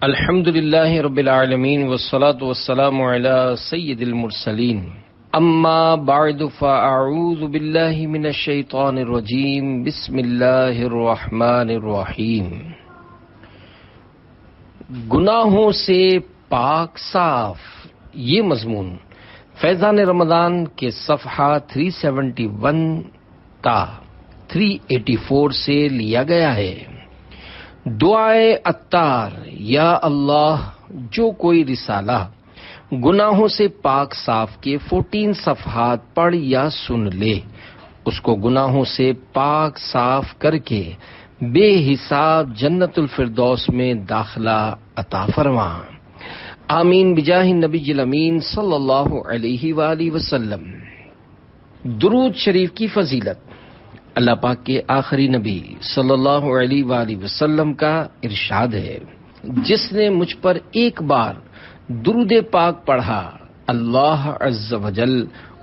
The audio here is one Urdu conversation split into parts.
الحمد للہ رب العالمین والصلاة والسلام علی سید المرسلین اما بعد فاعوذ باللہ من الشیطان الرجیم بسم اللہ الرحمن الرحیم۔ گناہوں سے پاک صاف، یہ مضمون فیضان رمضان کے صفحہ 371 تا 384 سے لیا گیا ہے۔ دعائے عطار، یا اللہ جو کوئی رسالہ گناہوں سے پاک صاف کے 14 صفحات پڑھ یا سن لے، اس کو گناہوں سے پاک صاف کر کے بے حساب جنت الفردوس میں داخلہ عطا فرما۔ آمین بجاہ نبی الامین صلی اللہ علیہ وآلہ وسلم۔ درود شریف کی فضیلت۔ اللہ پاک کے آخری نبی صلی اللہ علیہ وآلہ وسلم کا ارشاد ہے، جس نے مجھ پر ایک بار درود پاک پڑھا، اللہ عز وجل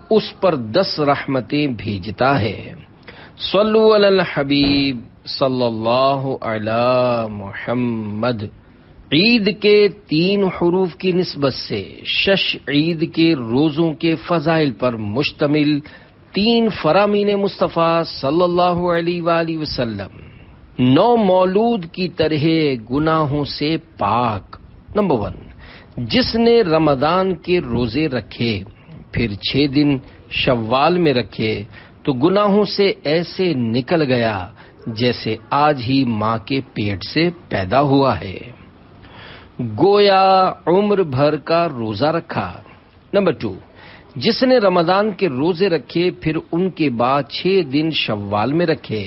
اس پر 10 رحمتیں بھیجتا ہے۔ صلو علی الحبیب صلی اللہ علی محمد۔ عید کے 3 حروف کی نسبت سے شش عید کے روزوں کے فضائل پر مشتمل 3 فرامین مصطفیٰ صلی اللہ علیہ وآلہ وسلم۔ 9 مولود کی طرح گناہوں سے پاک۔ نمبر 1، جس نے رمضان کے روزے رکھے پھر 6 دن شوال میں رکھے تو گناہوں سے ایسے نکل گیا جیسے آج ہی ماں کے پیٹ سے پیدا ہوا ہے، گویا عمر بھر کا روزہ رکھا۔ نمبر 2، جس نے رمضان کے روزے رکھے پھر ان کے بعد 6 دن شوال میں رکھے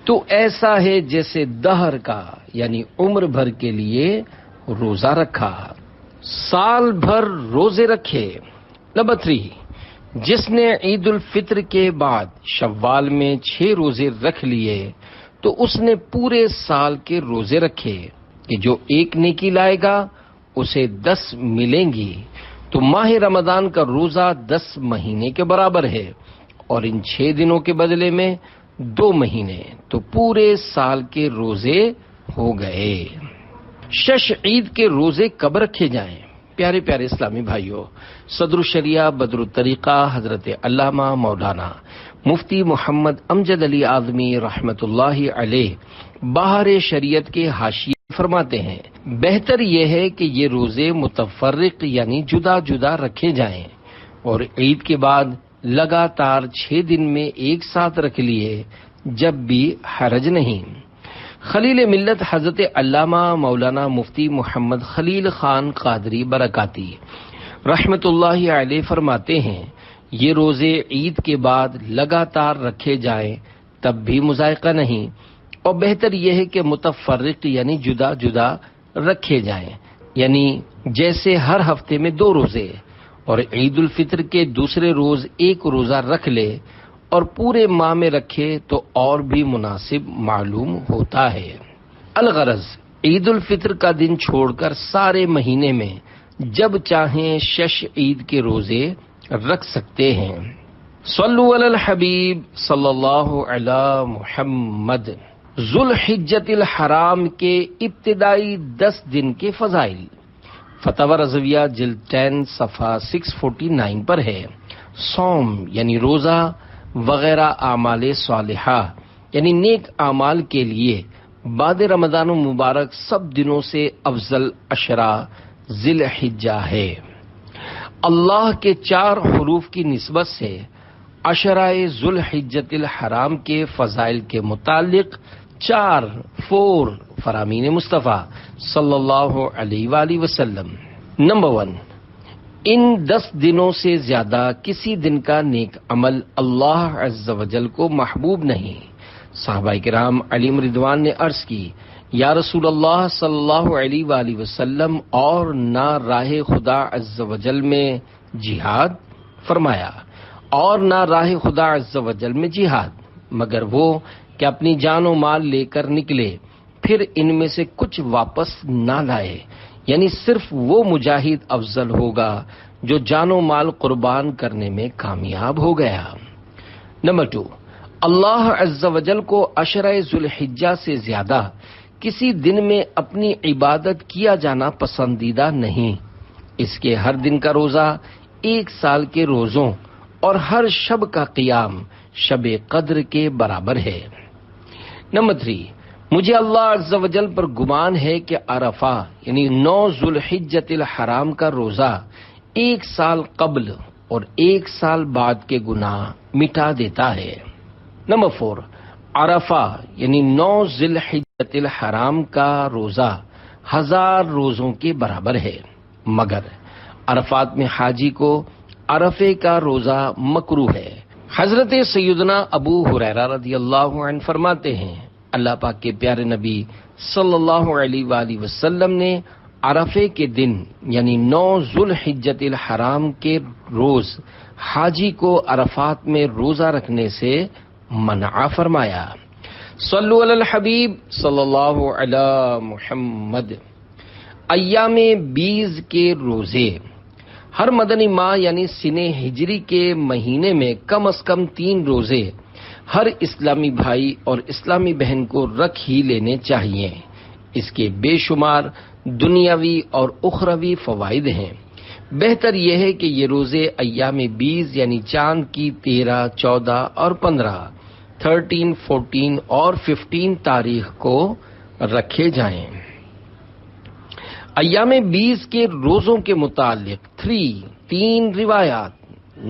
تو ایسا ہے جیسے دہر کا یعنی عمر بھر کے لیے روزہ رکھا، سال بھر روزے رکھے۔ نمبر 3، جس نے عید الفطر کے بعد شوال میں 6 روزے رکھ لیے تو اس نے پورے سال کے روزے رکھے کہ جو ایک نیکی لائے گا اسے 10 ملیں گی، تو ماہ رمضان کا روزہ 10 مہینے کے برابر ہے، اور ان 6 دنوں کے بدلے میں 2 مہینے، تو پورے سال کے روزے ہو گئے۔ شش عید کے روزے کب رکھے جائیں؟ پیارے پیارے اسلامی بھائیوں، صدر الشریعہ بدر الطریقہ حضرت علامہ مولانا مفتی محمد امجد علی اعظمی رحمۃ اللہ علیہ بہار شریعت کے حاشیے فرماتے ہیں، بہتر یہ ہے کہ یہ روزے متفرق یعنی جدا جدا رکھے جائیں، اور عید کے بعد لگاتار 6 دن میں ایک ساتھ رکھ لیے جب بھی حرج نہیں۔ خلیل ملت حضرت علامہ مولانا مفتی محمد خلیل خان قادری برکاتی رحمت اللہ علیہ فرماتے ہیں، یہ روزے عید کے بعد لگاتار رکھے جائیں تب بھی مذائقہ نہیں، اور بہتر یہ ہے کہ متفرق یعنی جدا جدا رکھے جائیں، یعنی جیسے ہر ہفتے میں 2 روزے، اور عید الفطر کے دوسرے روز 1 روزہ رکھ لے اور پورے ماہ میں رکھے تو اور بھی مناسب معلوم ہوتا ہے۔ الغرض عید الفطر کا دن چھوڑ کر سارے مہینے میں جب چاہیں شش عید کے روزے رکھ سکتے ہیں۔ صلو علی الحبیب صلی اللہ علی محمد۔ ذوالحجۃ الحرام کے ابتدائی 10 دن کے فضائل فتاوی رضویہ جلد 10 صفحہ 649 پر ہے۔ صوم یعنی روزہ وغیرہ اعمال صالحہ یعنی نیک اعمال کے لیے بعد رمضان المبارک سب دنوں سے افضل عشرہ ذی الحجہ ہے۔ اللہ کے 4 حروف کی نسبت سے عشرہ ذوالحجۃ الحرام کے فضائل کے متعلق 4 فرامین مصطفیٰ صلی اللہ علیہ وآلہ وسلم۔ نمبر 1، ان 10 دنوں سے زیادہ کسی دن کا نیک عمل اللہ عز وجل کو محبوب نہیں۔ صحابہ کرام علیہم رضوان نے عرض کی، یا رسول اللہ صلی اللہ علیہ وآلہ وسلم، اور نہ راہ خدا عز وجل میں جہاد؟ فرمایا، اور نہ راہ خدا عز وجل میں جہاد مگر وہ کہ اپنی جان و مال لے کر نکلے پھر ان میں سے کچھ واپس نہ لائے، یعنی صرف وہ مجاہد افضل ہوگا جو جان و مال قربان کرنے میں کامیاب ہو گیا۔ نمبر 2، اللہ عز و جل کو عشرہ ذوالحجہ سے زیادہ کسی دن میں اپنی عبادت کیا جانا پسندیدہ نہیں۔ اس کے ہر دن کا روزہ 1 سال کے روزوں اور ہر شب کا قیام شب قدر کے برابر ہے۔ نمبر 3، مجھے اللہ عز و جل پر گمان ہے کہ عرفہ یعنی 9 ذوالحجۃ الحرام کا روزہ 1 سال قبل اور 1 سال بعد کے گناہ مٹا دیتا ہے۔ نمبر 4، عرفہ یعنی 9 ذی الحجۃ الحرام کا روزہ 1000 روزوں کے برابر ہے، مگر عرفات میں حاجی کو عرفے کا روزہ مکروہ ہے۔ حضرت سیدنا ابو ہریرہ رضی اللہ عنہ فرماتے ہیں، اللہ پاک کے پیارے نبی صلی اللہ علیہ وآلہ وسلم نے عرفے کے دن یعنی 9 ذوالحجۃ الحرام کے روز حاجی کو عرفات میں روزہ رکھنے سے منع فرمایا۔ صلو علی الحبیب صلی اللہ علی محمد۔ ایام 20 کے روزے، ہر مدنی ماہ یعنی سنہ ہجری کے مہینے میں کم از کم 3 روزے ہر اسلامی بھائی اور اسلامی بہن کو رکھ ہی لینے چاہیے۔ اس کے بے شمار دنیاوی اور اخروی فوائد ہیں۔ بہتر یہ ہے کہ یہ روزے ایام 20 یعنی چاند کی 13، 14 اور 15، 13، 14 اور 15 تاریخ کو رکھے جائیں۔ ایام 20 کے روزوں کے متعلق 3 روایات۔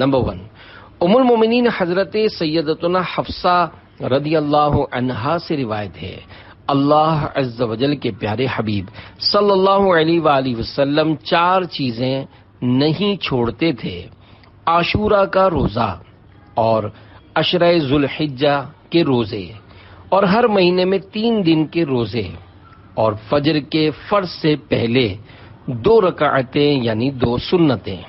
نمبر 1، ام المومنین حضرت سیدتنا حفصہ رضی اللہ عنہا سے روایت ہے، اللہ عز و جل کے پیارے حبیب صلی اللہ علیہ وآلہ وسلم 4 چیزیں نہیں چھوڑتے تھے: عاشورہ کا روزہ اور عشرہ ذوالحجہ کے روزے اور ہر مہینے میں 3 دن کے روزے اور فجر کے فرض سے پہلے 2 رکعتیں یعنی 2 سنتیں۔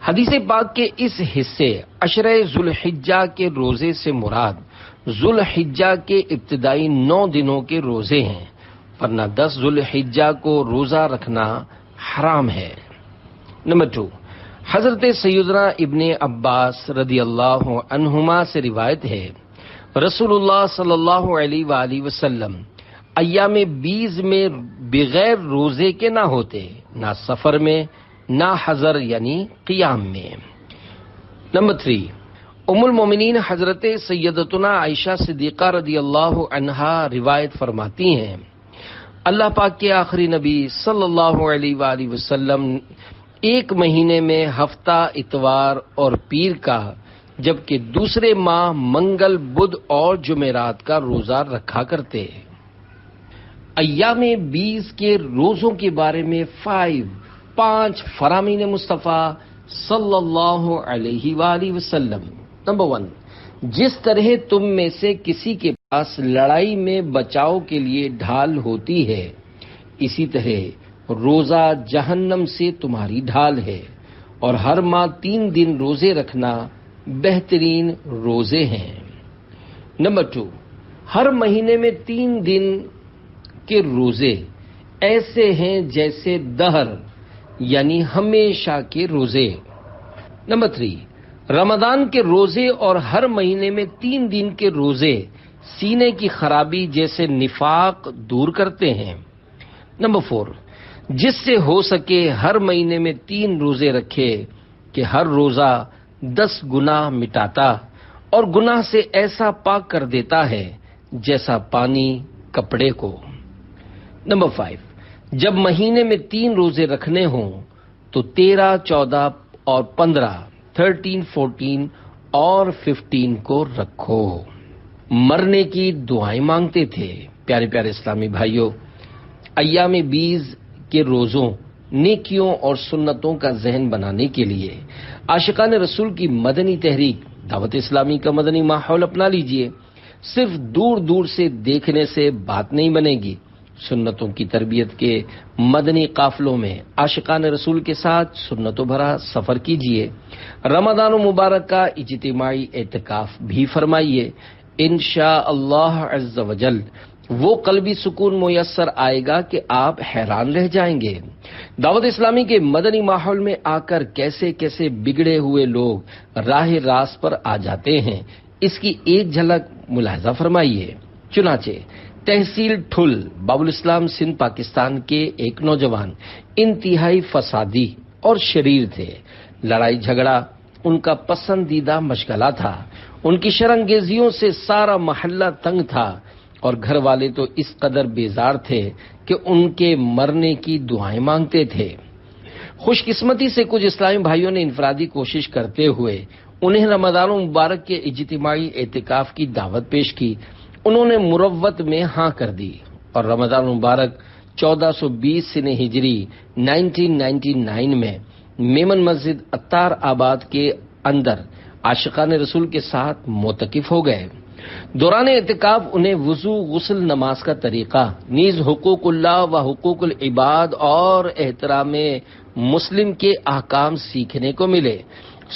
حدیث پاک کے اس حصے عشرہ ذوالحجہ کے روزے سے مراد ذوالحجہ کے ابتدائی 9 دنوں کے روزے ہیں، ورنہ 10 ذوالحجہ کو روزہ رکھنا حرام ہے۔ نمبر 2، حضرت سیدنا ابن عباس رضی اللہ عنہما سے روایت ہے، رسول اللہ صلی اللہ علیہ وآلہ وسلم ایام 20 میں بغیر روزے کے نہ ہوتے، نہ سفر میں نہ حضر یعنی قیام میں۔ نمبر 3، ام المومنین حضرت سیدتنا عائشہ صدیقہ رضی اللہ عنہا روایت فرماتی ہیں، اللہ پاک کے آخری نبی صلی اللہ علیہ وآلہ وسلم 1 مہینے میں ہفتہ اتوار اور پیر کا، جبکہ دوسرے ماہ منگل، بدھ اور جمعرات کا روزہ رکھا کرتے۔ ایام 20 کے روزوں کے بارے میں 5 فرامین مصطفیٰ صلی اللہ علیہ وآلہ وسلم۔ نمبر 1، جس طرح تم میں سے کسی کے پاس لڑائی میں بچاؤ کے لیے ڈھال ہوتی ہے، اسی طرح روزہ جہنم سے تمہاری ڈھال ہے، اور ہر ماہ 3 دن روزے رکھنا بہترین روزے ہیں۔ نمبر 2، ہر مہینے میں 3 دن کے روزے ایسے ہیں جیسے دہر یعنی ہمیشہ کے روزے۔ نمبر 3، رمضان کے روزے اور ہر مہینے میں 3 دن کے روزے سینے کی خرابی جیسے نفاق دور کرتے ہیں۔ نمبر 4، جس سے ہو سکے ہر مہینے میں 3 روزے رکھے کہ ہر روزہ 10 گناہ مٹاتا اور گناہ سے ایسا پاک کر دیتا ہے جیسا پانی کپڑے کو۔ نمبر 5، جب مہینے میں 3 روزے رکھنے ہوں تو 13، 14 اور 15، 13، 14 اور 15 کو رکھو۔ مرنے کی دعائیں مانگتے تھے۔ پیارے پیارے اسلامی بھائیوں، ایام 20 کے روزوں، نیکیوں اور سنتوں کا ذہن بنانے کے لیے عاشقان رسول کی مدنی تحریک دعوت اسلامی کا مدنی ماحول اپنا لیجئے۔ صرف دور دور سے دیکھنے سے بات نہیں بنے گی، سنتوں کی تربیت کے مدنی قافلوں میں عاشقان رسول کے ساتھ سنتوں بھرا سفر کیجیے۔ رمضان مبارک کا اجتماعی اعتکاف بھی فرمائیے۔ انشاءاللہ عز و جل وہ قلبی سکون میسر آئے گا کہ آپ حیران رہ جائیں گے۔ دعوت اسلامی کے مدنی ماحول میں آ کر کیسے کیسے بگڑے ہوئے لوگ راہ راست پر آ جاتے ہیں، اس کی ایک جھلک ملاحظہ فرمائیے۔ چنانچہ تحصیل ٹھل بابل اسلام سندھ پاکستان کے ایک نوجوان انتہائی فسادی اور شریر تھے۔ لڑائی جھگڑا ان کا پسندیدہ مشغلہ تھا۔ ان کی شرانگیزیوں سے سارا محلہ تنگ تھا اور گھر والے تو اس قدر بیزار تھے کہ ان کے مرنے کی دعائیں مانگتے تھے۔ خوش قسمتی سے کچھ اسلامی بھائیوں نے انفرادی کوشش کرتے ہوئے انہیں رمضان مبارک کے اجتماعی اعتکاف کی دعوت پیش کی۔ انہوں نے مروت میں ہاں کر دی اور رمضان مبارک 1420 سنہ ہجری 1999 میں میمن مسجد عطار آباد کے اندر عاشقان رسول کے ساتھ معتکف ہو گئے۔ دوران اعتکاف انہیں وضو، غسل، نماز کا طریقہ، نیز حقوق اللہ و حقوق العباد اور احترام مسلم کے احکام سیکھنے کو ملے۔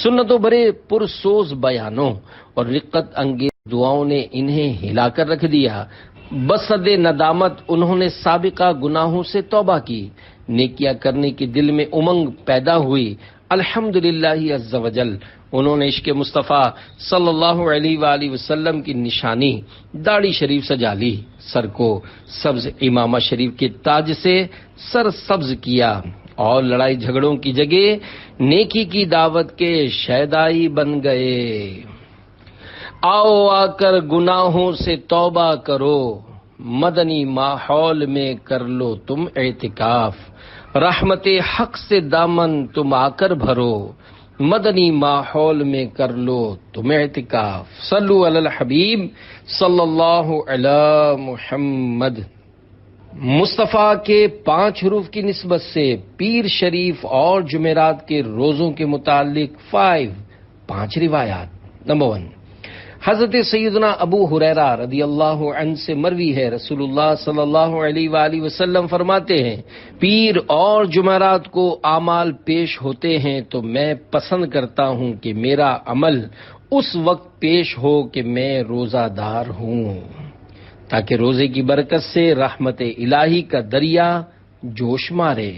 سنتوں بڑے پرسوز بیانوں اور رقت انگیز دعاؤں نے انہیں ہلا کر رکھ دیا۔ بصد ندامت انہوں نے سابقہ گناہوں سے توبہ کی، نیکیاں کرنے کی دل میں امنگ پیدا ہوئی۔ الحمدللہ عز وجل انہوں نے عشق مصطفیٰ صلی اللہ علیہ وآلہ وسلم کی نشانی داڑھی شریف سجا لی، سر کو سبز امامہ شریف کے تاج سے سر سبز کیا اور لڑائی جھگڑوں کی جگہ نیکی کی دعوت کے شیدائی بن گئے۔ آؤ آ کر گناہوں سے توبہ کرو، مدنی ماحول میں کر لو تم اعتکاف، رحمت حق سے دامن تم آ کر بھرو، مدنی ماحول میں کر لو تم اعتکاف۔ صلو علی الحبیب صلی اللہ علی محمد۔ مصطفیٰ کے 5 حروف کی نسبت سے پیر شریف اور جمعرات کے روزوں کے متعلق 5 روایات۔ نمبر 1، حضرت سیدنا ابو ہریرہ رضی اللہ عنہ سے مروی ہے، رسول اللہ صلی اللہ علیہ وآلہ وسلم فرماتے ہیں، پیر اور جمعرات کو اعمال پیش ہوتے ہیں تو میں پسند کرتا ہوں کہ میرا عمل اس وقت پیش ہو کہ میں روزہ دار ہوں، تاکہ روزے کی برکت سے رحمت الہی کا دریا جوش مارے۔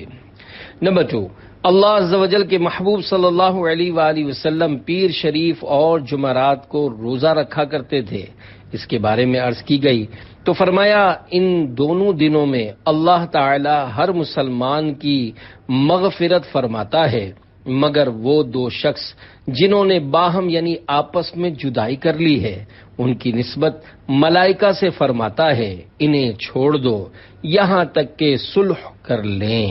نمبر 2، اللہ عز و جل کے محبوب صلی اللہ علیہ وآلہ وسلم پیر شریف اور جمعرات کو روزہ رکھا کرتے تھے۔ اس کے بارے میں عرض کی گئی تو فرمایا، ان دونوں دنوں میں اللہ تعالی ہر مسلمان کی مغفرت فرماتا ہے مگر وہ 2 شخص جنہوں نے باہم یعنی آپس میں جدائی کر لی ہے، ان کی نسبت ملائکہ سے فرماتا ہے، انہیں چھوڑ دو یہاں تک کہ صلح کر لیں۔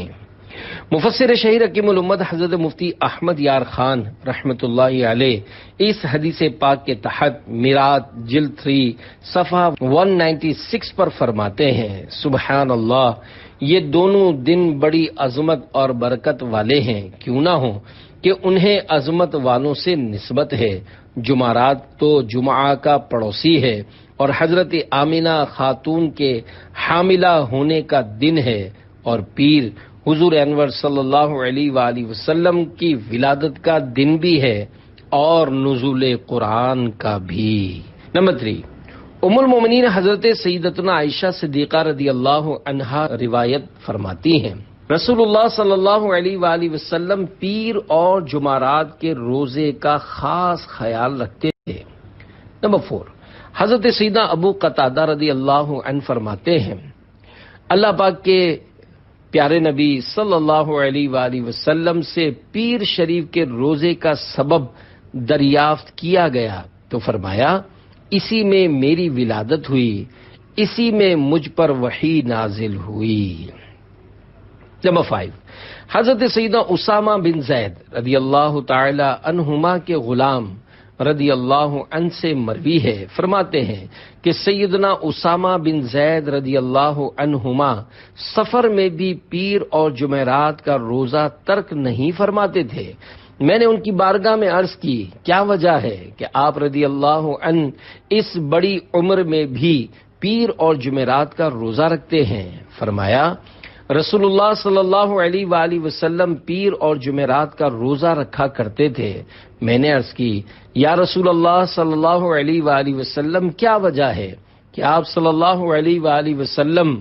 مفسر شہیر حکیم الامت حضرت مفتی احمد یار خان رحمۃ اللہ علیہ اس حدیث پاک کے تحت میرات جلد 3 صفحہ 196 پر فرماتے ہیں، سبحان اللہ، یہ دونوں دن بڑی عظمت اور برکت والے ہیں، کیوں نہ ہوں کہ انہیں عظمت والوں سے نسبت ہے۔ جمعرات تو جمعہ کا پڑوسی ہے اور حضرت آمینہ خاتون کے حاملہ ہونے کا دن ہے، اور پیر حضور انور صلی اللہ علیہ وآلہ وسلم کی ولادت کا دن بھی ہے اور نزول قرآن کا بھی۔ نمبر 3، ام المومنین حضرت سیدتنا عائشہ صدیقہ رضی اللہ عنہا روایت فرماتی ہیں، رسول اللہ صلی اللہ علیہ وآلہ وسلم پیر اور جمعرات کے روزے کا خاص خیال رکھتے تھے۔ نمبر 4، حضرت سیدنا ابو قتادہ رضی اللہ عنہ فرماتے ہیں، اللہ پاک کے پیارے نبی صلی اللہ علیہ وآلہ وسلم سے پیر شریف کے روزے کا سبب دریافت کیا گیا تو فرمایا، اسی میں میری ولادت ہوئی، اسی میں مجھ پر وحی نازل ہوئی۔ نمبر 5، حضرت سیدنا اسامہ بن زید رضی اللہ تعالی عنہما کے غلام رضی اللہ عنہ سے مروی ہے، فرماتے ہیں کہ سیدنا اسامہ بن زید رضی اللہ عنہما سفر میں بھی پیر اور جمعرات کا روزہ ترک نہیں فرماتے تھے۔ میں نے ان کی بارگاہ میں عرض کی، کیا وجہ ہے کہ آپ رضی اللہ عنہ اس بڑی عمر میں بھی پیر اور جمعرات کا روزہ رکھتے ہیں؟ فرمایا، رسول اللہ صلی اللہ علیہ وآلہ وسلم پیر اور جمعرات کا روزہ رکھا کرتے تھے۔ میں نے عرض کی، یا رسول اللہ صلی اللہ علیہ وآلہ وسلم، کیا وجہ ہے کہ آپ صلی اللہ علیہ وآلہ وسلم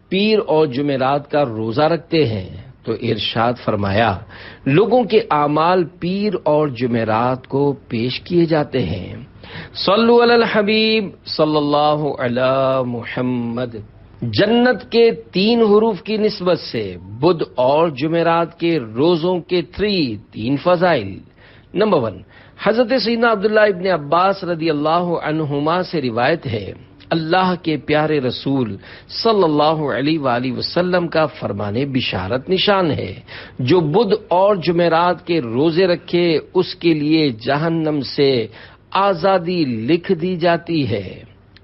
پیر اور جمعرات کا روزہ رکھتے ہیں؟ تو ارشاد فرمایا، لوگوں کے اعمال پیر اور جمعرات کو پیش کیے جاتے ہیں صلو علی الحبیب صلی اللہ علی محمد۔ جنت کے 3 حروف کی نسبت سے بدھ اور جمعرات کے روزوں کے 3 فضائل۔ نمبر 1، حضرت سیدنا عبداللہ ابن عباس رضی اللہ عنہما سے روایت ہے، اللہ کے پیارے رسول صلی اللہ علیہ وآلہ وسلم کا فرمان بشارت نشان ہے، جو بدھ اور جمعرات کے روزے رکھے اس کے لیے جہنم سے آزادی لکھ دی جاتی ہے۔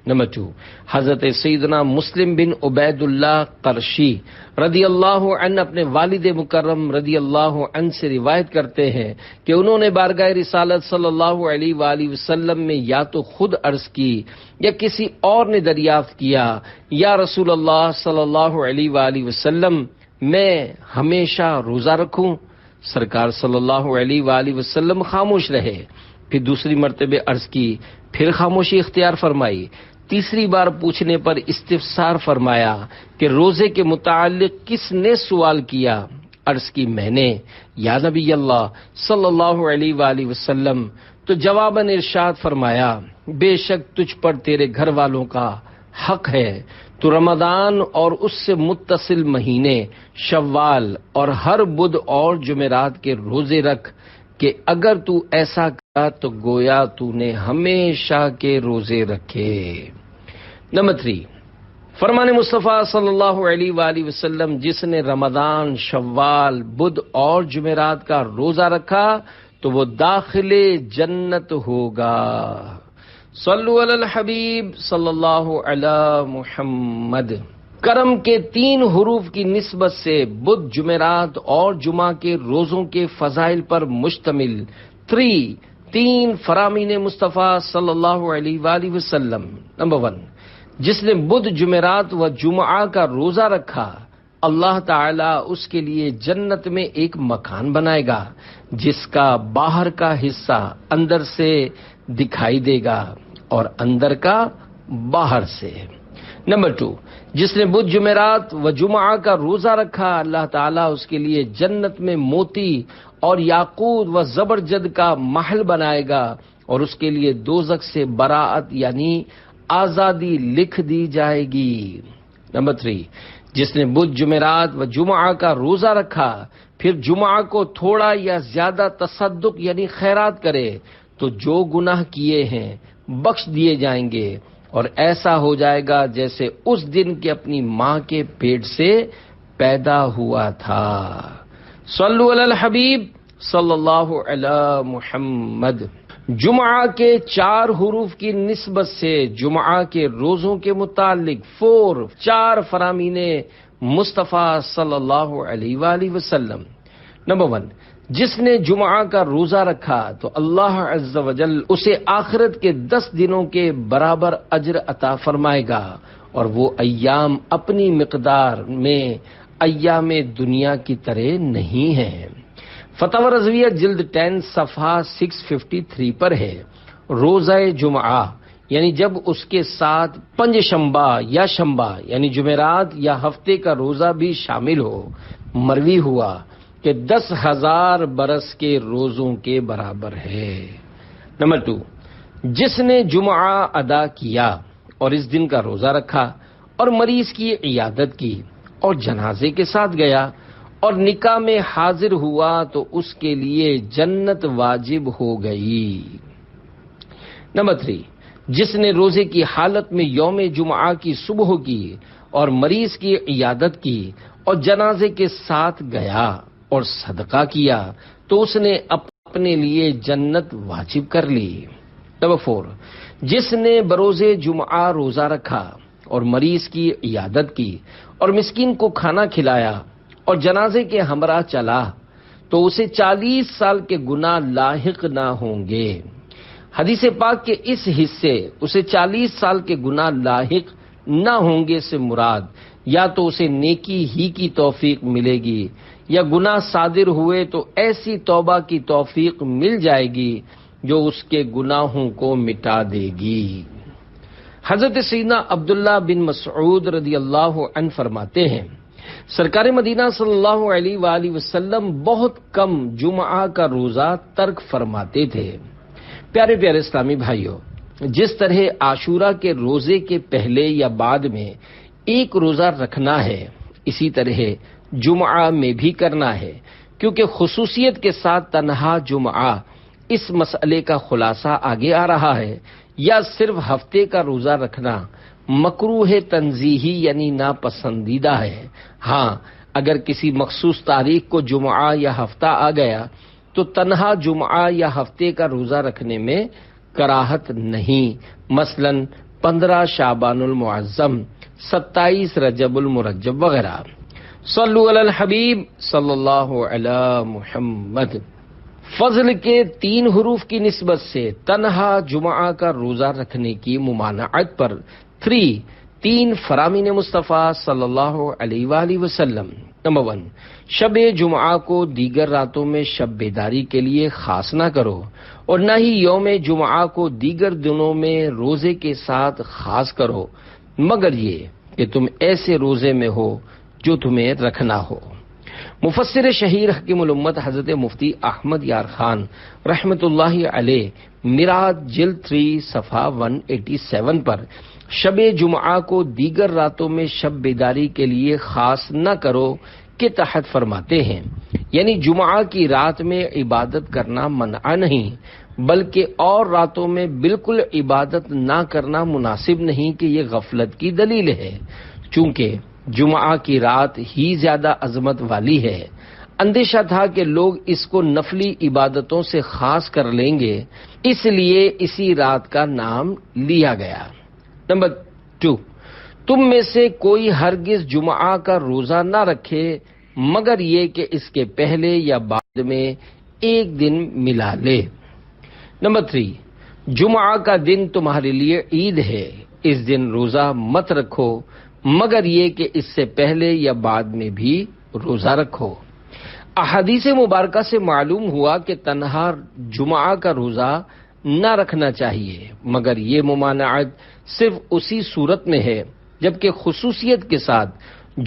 نمبر 2، حضرت سیدنا مسلم بن عبید اللہ قرشی رضی اللہ عنہ اپنے والد مکرم رضی اللہ عنہ سے روایت کرتے ہیں کہ انہوں نے بارگاہ رسالت صلی اللہ علیہ وآلہ وسلم میں یا تو خود عرض کی یا کسی اور نے دریافت کیا، یا رسول اللہ صلی اللہ علیہ وآلہ وسلم میں ہمیشہ روزہ رکھوں؟ سرکار صلی اللہ علیہ وآلہ وسلم خاموش رہے، پھر دوسری مرتبہ عرض کی، پھر خاموشی اختیار فرمائی، تیسری بار پوچھنے پر استفسار فرمایا کہ روزے کے متعلق کس نے سوال کیا؟ عرض کی میں نے، یا نبی اللہ صلی اللہ علیہ وآلہ وسلم، تو جواباً ارشاد فرمایا، بے شک تجھ پر تیرے گھر والوں کا حق ہے، تو رمضان اور اس سے متصل مہینے شوال اور ہر بدھ اور جمعرات کے روزے رکھ، کہ اگر تو ایسا کرا تو گویا تو نے ہمیشہ کے روزے رکھے۔ نمبر 3، فرمان مصطفیٰ صلی اللہ علیہ وآلہ وسلم، جس نے رمضان، شوال، بدھ اور جمعرات کا روزہ رکھا تو وہ داخل جنت ہوگا۔ صلو علی الحبیب صلی اللہ علی محمد۔ کرم کے 3 حروف کی نسبت سے بدھ، جمعرات اور جمعہ کے روزوں کے فضائل پر مشتمل 3 فرامین مصطفیٰ صلی اللہ علیہ وآلہ وسلم۔ نمبر 1، جس نے بدھ، جمعرات و جمعہ کا روزہ رکھا، اللہ تعالیٰ اس کے لیے جنت میں ایک مکان بنائے گا جس کا باہر کا حصہ اندر سے دکھائی دے گا اور اندر کا باہر سے۔ نمبر 2، جس نے بدھ، جمعرات و جمعہ کا روزہ رکھا، اللہ تعالیٰ اس کے لیے جنت میں موتی اور یاقوت و زبرجد کا محل بنائے گا اور اس کے لیے دوزخ سے براعت یعنی آزادی لکھ دی جائے گی۔ نمبر 3، جس نے بدھ، جمعرات و جمعہ کا روزہ رکھا، پھر جمعہ کو تھوڑا یا زیادہ تصدق یعنی خیرات کرے تو جو گناہ کیے ہیں بخش دیے جائیں گے اور ایسا ہو جائے گا جیسے اس دن کے اپنی ماں کے پیٹ سے پیدا ہوا تھا۔ صلو علی الحبیب صلی اللہ علی محمد۔ جمعہ کے 4 حروف کی نسبت سے جمعہ کے روزوں کے متعلق 4 فرامین مصطفیٰ صلی اللہ علیہ وآلہ وسلم۔ نمبر 1، جس نے جمعہ کا روزہ رکھا تو اللہ عز و جل اسے آخرت کے 10 دنوں کے برابر اجر عطا فرمائے گا اور وہ ایام اپنی مقدار میں ایام دنیا کی طرح نہیں ہیں۔ فتح رضویہ جلد 10 صفحہ 653 پر ہے، روزہ جمعہ یعنی جب اس کے ساتھ پنج شنبہ یا شنبہ یعنی جمعرات یا ہفتے کا روزہ بھی شامل ہو، مروی ہوا کہ 10,000 برس کے روزوں کے برابر ہے۔ نمبر 2، جس نے جمعہ ادا کیا اور اس دن کا روزہ رکھا اور مریض کی عیادت کی اور جنازے کے ساتھ گیا اور نکاح میں حاضر ہوا تو اس کے لیے جنت واجب ہو گئی۔ نمبر 3، جس نے روزے کی حالت میں یوم جمعہ کی صبح کی اور مریض کی عیادت کی اور جنازے کے ساتھ گیا اور صدقہ کیا تو اس نے اپنے لیے جنت واجب کر لی۔ نمبر 4، جس نے بروز جمعہ روزہ رکھا اور مریض کی عیادت کی اور مسکین کو کھانا کھلایا اور جنازے کے ہمراہ چلا تو اسے 40 سال کے گناہ لاحق نہ ہوں گے۔ حدیث پاک کے اس حصے اسے 40 سال کے گناہ لاحق نہ ہوں گے سے مراد یا تو اسے نیکی ہی کی توفیق ملے گی یا گناہ صادر ہوئے تو ایسی توبہ کی توفیق مل جائے گی جو اس کے گناہوں کو مٹا دے گی۔ حضرت سیدنا عبداللہ بن مسعود رضی اللہ عنہ فرماتے ہیں، سرکار مدینہ صلی اللہ علیہ وآلہ وسلم بہت کم جمعہ کا روزہ ترک فرماتے تھے۔ پیارے پیارے اسلامی بھائیوں، جس طرح عاشورہ کے روزے کے پہلے یا بعد میں ایک روزہ رکھنا ہے، اسی طرح جمعہ میں بھی کرنا ہے، کیونکہ خصوصیت کے ساتھ تنہا جمعہ اس مسئلے کا خلاصہ آگے آ رہا ہے۔ یا صرف ہفتے کا روزہ رکھنا مکروہ تنزیہی یعنی ناپسندیدہ ہے۔ ہاں، اگر کسی مخصوص تاریخ کو جمعہ یا ہفتہ آ گیا تو تنہا جمعہ یا ہفتے کا روزہ رکھنے میں کراہت نہیں، مثلا 15 شعبان المعظم، 27 رجب المرجب وغیرہ۔ صلو علی الحبیب صلی اللہ علی محمد۔ فضل کے 3 حروف کی نسبت سے تنہا جمعہ کا روزہ رکھنے کی ممانعت پر 3 فرامین مصطفیٰ صلی اللہ علیہ وآلہ وسلم۔ نمبر 1، شب جمعہ کو دیگر راتوں میں شب بیداری کے لیے خاص نہ کرو، اور نہ ہی یوم جمعہ کو دیگر دنوں میں روزے کے ساتھ خاص کرو، مگر یہ کہ تم ایسے روزے میں ہو جو تمہیں رکھنا ہو۔ مفسر شہیر حکیم الامت حضرت مفتی احمد یار خان رحمت اللہ علیہ میراث جلد 3 صفحہ 187 پر شب جمعہ کو دیگر راتوں میں شب بیداری کے لیے خاص نہ کرو کے تحت فرماتے ہیں، یعنی جمعہ کی رات میں عبادت کرنا منع نہیں، بلکہ اور راتوں میں بالکل عبادت نہ کرنا مناسب نہیں کہ یہ غفلت کی دلیل ہے، چونکہ جمعہ کی رات ہی زیادہ عظمت والی ہے۔ اندیشہ تھا کہ لوگ اس کو نفلی عبادتوں سے خاص کر لیں گے، اس لیے اسی رات کا نام لیا گیا۔ نمبر 2، تم میں سے کوئی ہرگز جمعہ کا روزہ نہ رکھے مگر یہ کہ اس کے پہلے یا بعد میں ایک دن ملا لے۔ نمبر 3، جمعہ کا دن تمہارے لیے عید ہے، اس دن روزہ مت رکھو مگر یہ کہ اس سے پہلے یا بعد میں بھی روزہ رکھو۔ احادیث مبارکہ سے معلوم ہوا کہ تنہا جمعہ کا روزہ نہ رکھنا چاہیے، مگر یہ ممانعت صرف اسی صورت میں ہے جبکہ خصوصیت کے ساتھ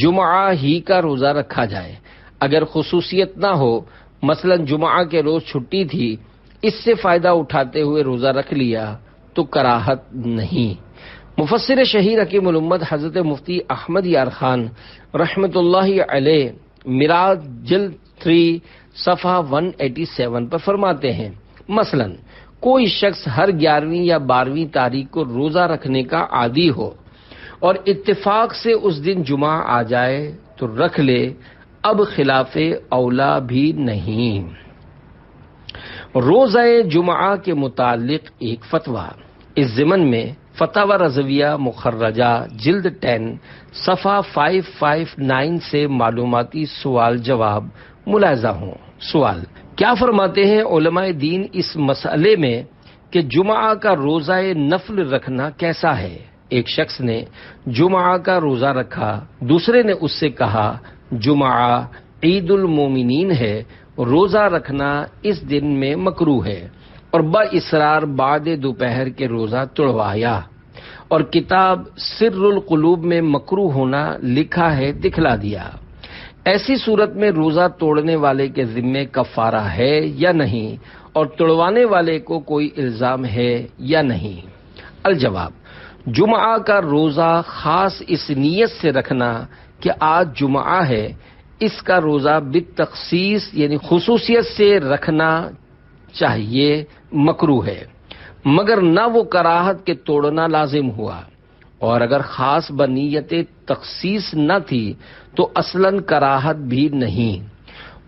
جمعہ ہی کا روزہ رکھا جائے۔ اگر خصوصیت نہ ہو، مثلا جمعہ کے روز چھٹی تھی، اس سے فائدہ اٹھاتے ہوئے روزہ رکھ لیا تو کراہت نہیں۔ مفسر شہیر حکیم الامت حضرت مفتی احمد یار خان رحمت اللہ علیہ میراث جلد 3 صفحہ 187 پر فرماتے ہیں، مثلا کوئی شخص ہر 11ویں یا 12ویں تاریخ کو روزہ رکھنے کا عادی ہو اور اتفاق سے اس دن جمعہ آ جائے تو رکھ لے، اب خلاف اولا بھی نہیں۔ روزہ جمعہ کے متعلق ایک فتویٰ، اس ضمن میں فتاوی رضویہ مخرجہ جلد 10 صفحہ 559 سے معلوماتی سوال جواب ملاحظہ ہوں۔ سوال، کیا فرماتے ہیں علماء دین اس مسئلے میں کہ جمعہ کا روزہ نفل رکھنا کیسا ہے؟ ایک شخص نے جمعہ کا روزہ رکھا، دوسرے نے اس سے کہا جمعہ عید المومنین ہے، روزہ رکھنا اس دن میں مکروہ ہے، اور باصرار بعد دوپہر کے روزہ توڑوایا، اور کتاب سر القلوب میں مکروہ ہونا لکھا ہے دکھلا دیا۔ ایسی صورت میں روزہ توڑنے والے کے ذمے کفارہ ہے یا نہیں، اور توڑوانے والے کو کوئی الزام ہے یا نہیں؟ الجواب، جمعہ کا روزہ خاص اس نیت سے رکھنا کہ آج جمعہ ہے، اس کا روزہ بالتخصیص یعنی خصوصیت سے رکھنا چاہیے مکروہ ہے، مگر نہ وہ کراہت کے توڑنا لازم ہوا، اور اگر خاص بنیت تخصیص نہ تھی تو اصلاً کراہت بھی نہیں۔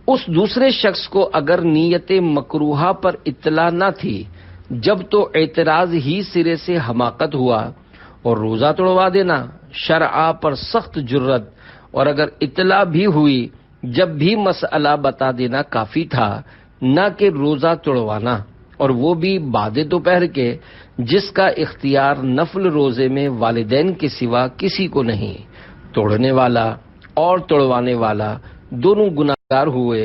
اس دوسرے شخص کو اگر نیت مکروہہ پر اطلاع نہ تھی، جب تو اعتراض ہی سرے سے حماقت ہوا اور روزہ توڑوا دینا شرع پر سخت جرت، اور اگر اطلاع بھی ہوئی جب بھی مسئلہ بتا دینا کافی تھا، نہ کہ روزہ توڑوانا، اور وہ بھی بعد دوپہر کے، جس کا اختیار نفل روزے میں والدین کے سوا کسی کو نہیں۔ توڑنے والا اور توڑوانے والا دونوں گناہگار ہوئے،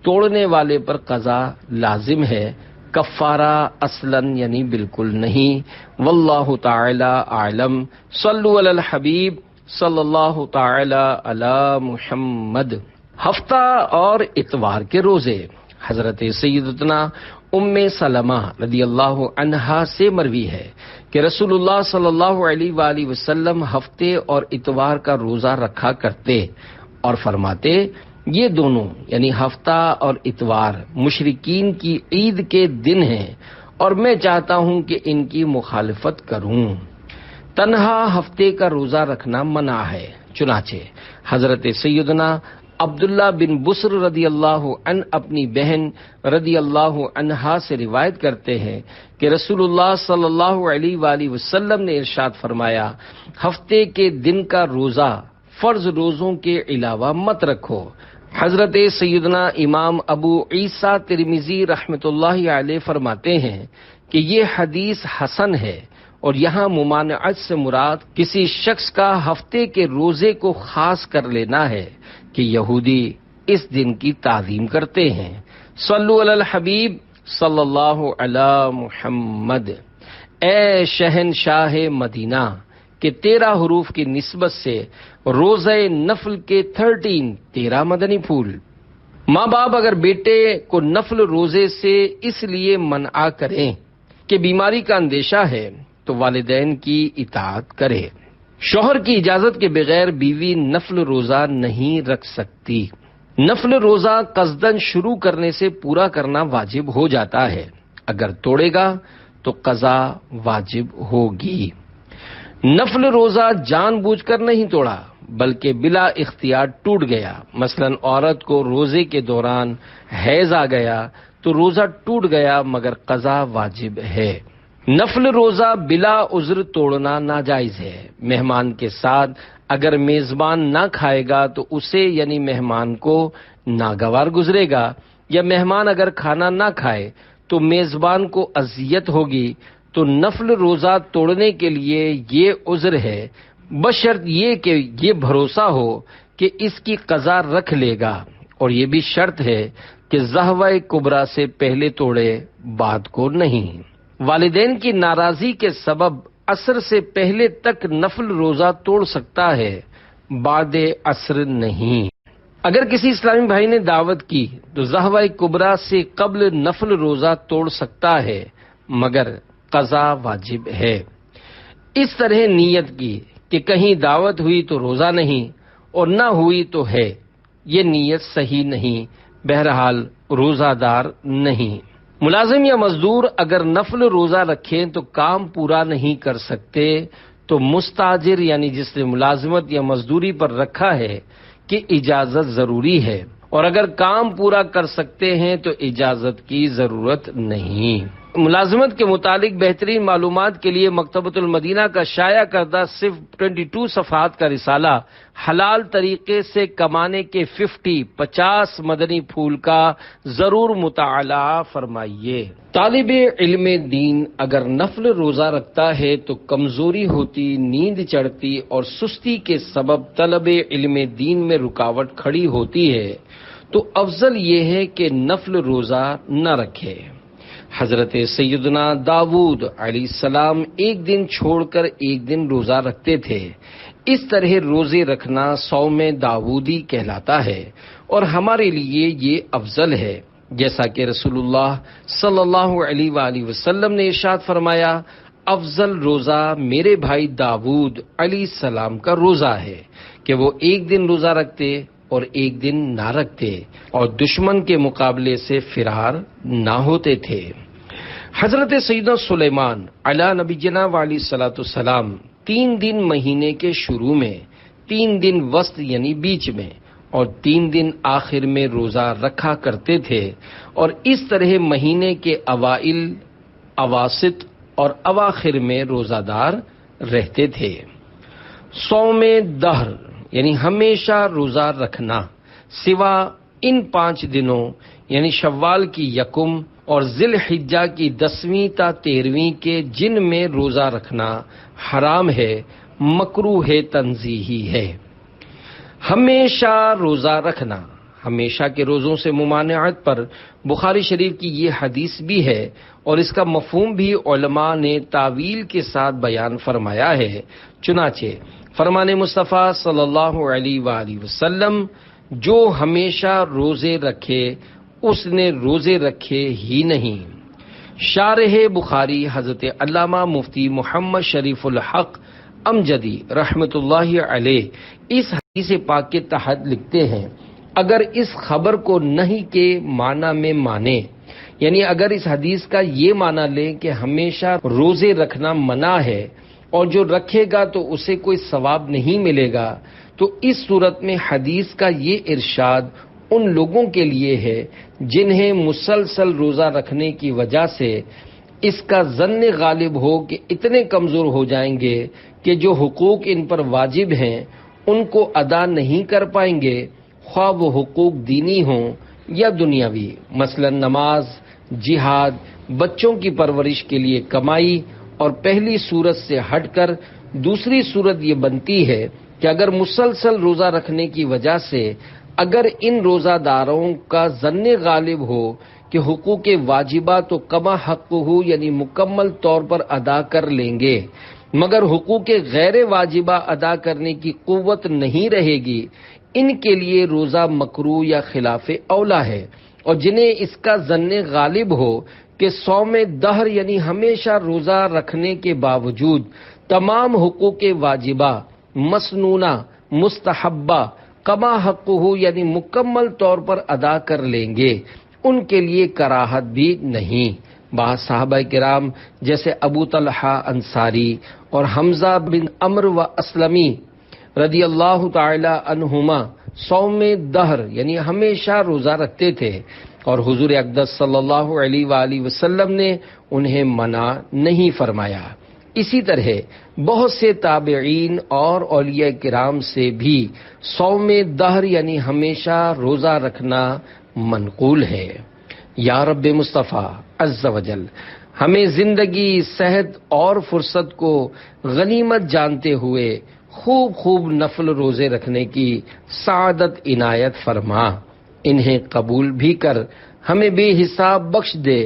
توڑنے والے پر قضا لازم ہے، کفارہ اصلاً یعنی بالکل نہیں۔ واللہ تعالی اعلم۔ صلو علی الحبیب صلی اللہ تعالی علی محمد۔ ہفتہ اور اتوار کے روزے۔ حضرت سیدتنا ام سلمہ رضی اللہ عنہا سے مروی ہے کہ رسول اللہ صلی اللہ علیہ وآلہ وسلم ہفتے اور اتوار کا روزہ رکھا کرتے اور فرماتے یہ دونوں یعنی ہفتہ اور اتوار مشرکین کی عید کے دن ہیں اور میں چاہتا ہوں کہ ان کی مخالفت کروں۔ تنہا ہفتے کا روزہ رکھنا منع ہے، چنانچہ حضرت سیدنا عبداللہ بن بسر رضی اللہ عنہ اپنی بہن رضی اللہ عنہا سے روایت کرتے ہیں کہ رسول اللہ صلی اللہ علیہ وآلہ وسلم نے ارشاد فرمایا ہفتے کے دن کا روزہ فرض روزوں کے علاوہ مت رکھو۔ حضرت سیدنا امام ابو عیسیٰ ترمذی رحمۃ اللہ علیہ فرماتے ہیں کہ یہ حدیث حسن ہے اور یہاں ممانعت سے مراد کسی شخص کا ہفتے کے روزے کو خاص کر لینا ہے کہ یہودی اس دن کی تعظیم کرتے ہیں۔ صلو علی الحبیب صلی اللہ علی محمد۔ اے شہنشاہ مدینہ کہ 13 حروف کی نسبت سے روزہ نفل کے 13 مدنی پھول۔ ماں باپ اگر بیٹے کو نفل روزے سے اس لیے منع کریں کہ بیماری کا اندیشہ ہے تو والدین کی اطاعت کرے۔ شوہر کی اجازت کے بغیر بیوی نفل روزہ نہیں رکھ سکتی۔ نفل روزہ قصدن شروع کرنے سے پورا کرنا واجب ہو جاتا ہے، اگر توڑے گا تو قضا واجب ہوگی۔ نفل روزہ جان بوجھ کر نہیں توڑا بلکہ بلا اختیار ٹوٹ گیا، مثلا عورت کو روزے کے دوران حیض آ گیا تو روزہ ٹوٹ گیا مگر قضا واجب ہے۔ نفل روزہ بلا عذر توڑنا ناجائز ہے۔ مہمان کے ساتھ اگر میزبان نہ کھائے گا تو اسے یعنی مہمان کو ناگوار گزرے گا، یا مہمان اگر کھانا نہ کھائے تو میزبان کو اذیت ہوگی، تو نفل روزہ توڑنے کے لیے یہ عذر ہے، بشرط یہ کہ یہ بھروسہ ہو کہ اس کی قضا رکھ لے گا، اور یہ بھی شرط ہے کہ زہوہ کبریٰ سے پہلے توڑے بعد کو نہیں۔ والدین کی ناراضی کے سبب عصر سے پہلے تک نفل روزہ توڑ سکتا ہے، بعد عصر نہیں۔ اگر کسی اسلامی بھائی نے دعوت کی تو زہوہ کبریٰ سے قبل نفل روزہ توڑ سکتا ہے مگر قضا واجب ہے۔ اس طرح نیت کی کہ کہیں دعوت ہوئی تو روزہ نہیں اور نہ ہوئی تو ہے، یہ نیت صحیح نہیں، بہرحال روزہ دار نہیں۔ ملازم یا مزدور اگر نفل روزہ رکھیں تو کام پورا نہیں کر سکتے تو مستاجر یعنی جس نے ملازمت یا مزدوری پر رکھا ہے کہ اجازت ضروری ہے، اور اگر کام پورا کر سکتے ہیں تو اجازت کی ضرورت نہیں۔ ملازمت کے متعلق بہترین معلومات کے لیے مکتبۃ المدینہ کا شائع کردہ صرف 22 صفحات کا رسالہ حلال طریقے سے کمانے کے 50 مدنی پھول کا ضرور مطالعہ فرمائیے۔ طالب علم دین اگر نفل روزہ رکھتا ہے تو کمزوری ہوتی، نیند چڑھتی اور سستی کے سبب طلب علم دین میں رکاوٹ کھڑی ہوتی ہے تو افضل یہ ہے کہ نفل روزہ نہ رکھے۔ حضرت سیدنا داود علیہ السلام ایک دن چھوڑ کر ایک دن روزہ رکھتے تھے۔ اس طرح روزے رکھنا صوم داودی کہلاتا ہے اور ہمارے لیے یہ افضل ہے، جیسا کہ رسول اللہ صلی اللہ علیہ وآلہ وسلم نے ارشاد فرمایا افضل روزہ میرے بھائی داود علیہ السلام کا روزہ ہے کہ وہ ایک دن روزہ رکھتے اور ایک دن نہ رکھتے اور دشمن کے مقابلے سے فرار نہ ہوتے تھے۔ حضرت سیدنا سلیمان علی نبینا علیہ الصلوۃ والسلام 3 دن مہینے کے شروع میں، 3 دن وسط یعنی بیچ میں اور 3 دن آخر میں روزہ رکھا کرتے تھے، اور اس طرح مہینے کے اوائل، اواسط اور اواخر میں روزہ دار رہتے تھے۔ صوم دہر یعنی ہمیشہ روزہ رکھنا، سوا ان 5 دنوں یعنی شوال کی 1 اور ذی الحجہ کی 10ویں تا 13ویں کے جن میں روزہ رکھنا حرام ہے، مکروہ تنزیہی ہے۔ ہمیشہ روزہ رکھنا، ہمیشہ کے روزوں سے ممانعت پر بخاری شریف کی یہ حدیث بھی ہے اور اس کا مفہوم بھی علماء نے تعویل کے ساتھ بیان فرمایا ہے۔ چنانچہ فرمان مصطفیٰ صلی اللہ علیہ وآلہ وسلم جو ہمیشہ روزے رکھے اس نے روزے رکھے ہی نہیں۔ شارح بخاری حضرت علامہ مفتی محمد شریف الحق امجدی رحمۃ اللہ علیہ اس حدیث پاک کے تحت لکھتے ہیں، اگر اس خبر کو نہیں کے معنی میں مانے، یعنی اگر اس حدیث کا یہ معنی لیں کہ ہمیشہ روزے رکھنا منع ہے اور جو رکھے گا تو اسے کوئی ثواب نہیں ملے گا، تو اس صورت میں حدیث کا یہ ارشاد ان لوگوں کے لیے ہے جنہیں مسلسل روزہ رکھنے کی وجہ سے اس کا ظن غالب ہو کہ اتنے کمزور ہو جائیں گے کہ جو حقوق ان پر واجب ہیں ان کو ادا نہیں کر پائیں گے، خواہ وہ حقوق دینی ہوں یا دنیاوی، مثلا نماز، جہاد، بچوں کی پرورش کے لیے کمائی، اور پہلی صورت سے ہٹ کر دوسری صورت یہ بنتی ہے کہ اگر مسلسل روزہ رکھنے کی وجہ سے اگر ان روزہ داروں کا ظن غالب ہو کہ حقوق واجبہ تو کما حق ہو یعنی مکمل طور پر ادا کر لیں گے، مگر حقوق غیر واجبہ ادا کرنے کی قوت نہیں رہے گی، ان کے لیے روزہ مکروہ یا خلاف اولا ہے۔ اور جنہیں اس کا ظن غالب ہو کہ صوم دہر یعنی ہمیشہ روزہ رکھنے کے باوجود تمام حقوق واجبہ، مسنونہ، مستحبہ، کما حق ہو یعنی مکمل طور پر ادا کر لیں گے، ان کے لیے کراہت بھی نہیں۔ بعض صحابہ کرام جیسے ابو طلحہ انصاری اور حمزہ بن عمرو و اسلمی رضی اللہ تعالی عنہما صوم دہر یعنی ہمیشہ روزہ رکھتے تھے، اور حضور اقدس صلی اللہ علیہ وآلہ وسلم نے انہیں منع نہیں فرمایا۔ اسی طرح بہت سے تابعین اور اولیاء کرام سے بھی صوم دہر یعنی ہمیشہ روزہ رکھنا منقول ہے۔ یا رب مصطفیٰ عز وجل ہمیں زندگی، صحت اور فرصت کو غنیمت جانتے ہوئے خوب نفل روزے رکھنے کی سعادت عنایت فرما، انہیں قبول بھی کر ہمیں بے حساب بخش دے،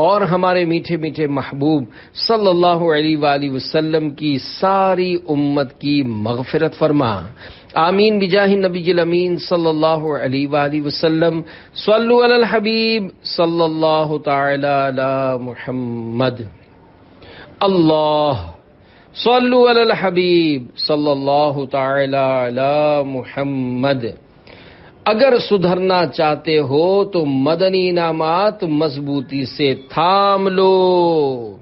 اور ہمارے میٹھے میٹھے محبوب صلی اللہ علیہ وآلہ وسلم کی ساری امت کی مغفرت فرما، آمین بجاہ النبی الامین صلی اللہ علیہ وآلہ وسلم۔ صلو علی الحبیب صلی اللہ تعالی علی محمد۔ اللہ صلو علی الحبیب صلی اللہ تعالی علی محمد۔ اگر سدھرنا چاہتے ہو تو مدنی انعامات مضبوطی سے تھام لو۔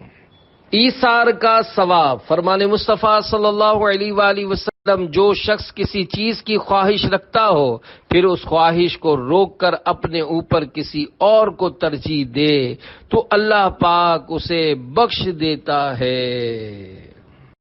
ایثار کا ثواب، فرمان مصطفیٰ صلی اللہ علیہ وآلہ وسلم، جو شخص کسی چیز کی خواہش رکھتا ہو پھر اس خواہش کو روک کر اپنے اوپر کسی اور کو ترجیح دے تو اللہ پاک اسے بخش دیتا ہے۔